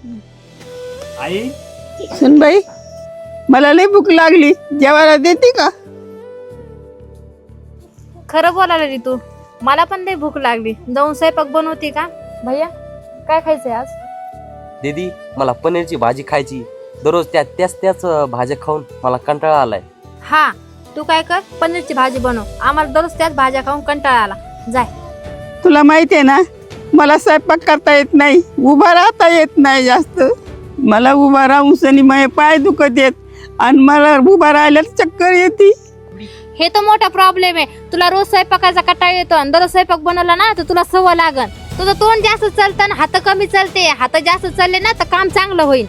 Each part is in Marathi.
आई सुनबाई, मला लई भूक लागली, जेवायला देते का? खरं बोलायला रे तू, मला पण लई भूक लागली. जाऊन स्वयंपाक बनवते का? भैया काय खायचंय आज? दीदी मला पनीरची भाजी खायची. दररोज त्याच भाज्या खाऊन मला कंटाळा आलाय. हा, तू काय कर, पनीरची भाजी बनव. आम्हाला दररोज त्याच भाज्या खाऊन कंटाळा आला. जाय. तुला माहिती आहे ना, मला स्वयंपाक करता येत नाही, उभा राहता येत नाही जास्त. मला उभा राहून सनी माझे पाय दुखत येत आणि मला उभा राहिल्यास चक्कर येते. हे तर मोठा प्रॉब्लेम आहे. तुला रोज स्वयंपाकाचा कंटाळा येतो आणि दररोज स्वयंपाक बनवला ना तर तुला सवय लागन. तुझं तोंड जास्त चालतं आणि हात कमी चालते. हात जास्त चालले ना तर काम चांगलं होईल.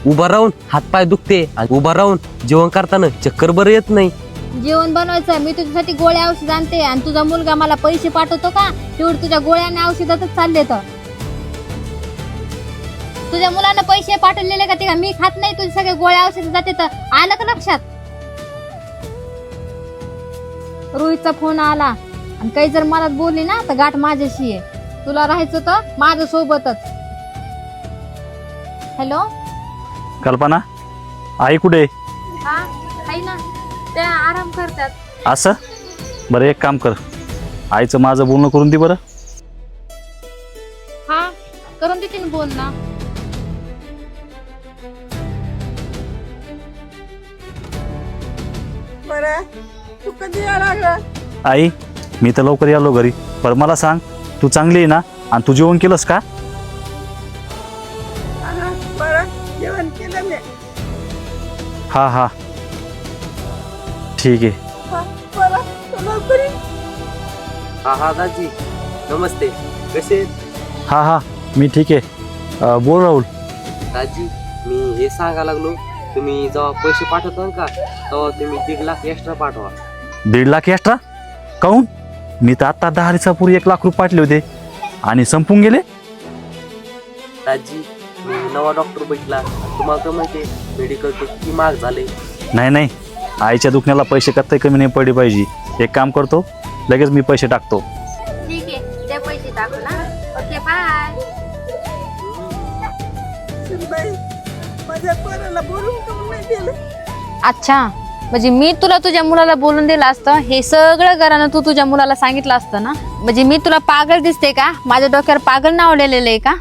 उभा राहून हातपाय दुखते आणि उभा राहून जेवण करताना चक्कर बरं येत नाही. जेवण बनवायचं, मी तुझ्यासाठी गोळ्या औषध आणते आणि तुझा मुलगा मला पैसे पाठवतो का? तेवढे तुझ्या गोळ्याने औषधातच चालले. तर तुझ्या मुलांना पैसे पाठवलेले का ते का मी खात नाही? तुझे सगळे गोळ्या औषध जाते. तर आलं का लक्षात? रोहितचा फोन आला आणि काही जर मला बोलली ना तर गाठ माझ्याशी आहे. तुला राहायचं तर माझ्या सोबतच. हॅलो, कल्पना, आई कुठे? हा आहे ना, त्या आराम करतात. असं बरं, एक काम कर, आईचं माझं बोलणं करून दे बरं. हा, करून देते ना, बोल ना. बरं, तू कधी यायला? आई, मी तर लवकर आलो घरी, पण मला सांग, तू चांगली आहे ना? आणि तू जेवण केलंस का? बरं, जेवण केलं मी. हा हा, ठीक आहे. बरं, तू लवकर ये. हा दाजी, नमस्ते. कसे? हा हा, मी ठीक आहे. बोल राहुल. दाजी, मी हे सांगा लागलो, तुम्ही जेव्हा पैसे पाठवता का तेव्हा तुम्ही 1.5 लाख एक्स्ट्रा पाठवा. 1.5 लाख एक्स्ट्रा? काहून? मी तर आता 10 दिवसापूर्वी 1 लाख रुपये पाठले होते आणि संपून गेले. दाजी, मी नवा डॉक्टर भेटला. तुम्हाला तर माहिती आहे मेडिकल किती महाग झाले. नाही नाही, आईच्या दुखण्याला पैसे कत्ताही कमी नाही पडले पाहिजे. एक काम करतो, लगेच मी पैसे टाकतो. ठीक आहे, ते पैसे टाकू ना. Okay, bye. सुनबाई, माझ्या पोराला बोलून करून नाही दिलं. अच्छा, म्हणजे मी तुला तुझ्या मुलाला बोलून दिलं असतं, हे सगळं घरानं तू तुझ्या मुलाला सांगितलं असतं ना? म्हणजे मी तुला पागल दिसते का? माझ्या डोक्यावर पागल नाव लिहिलेलं आहे का?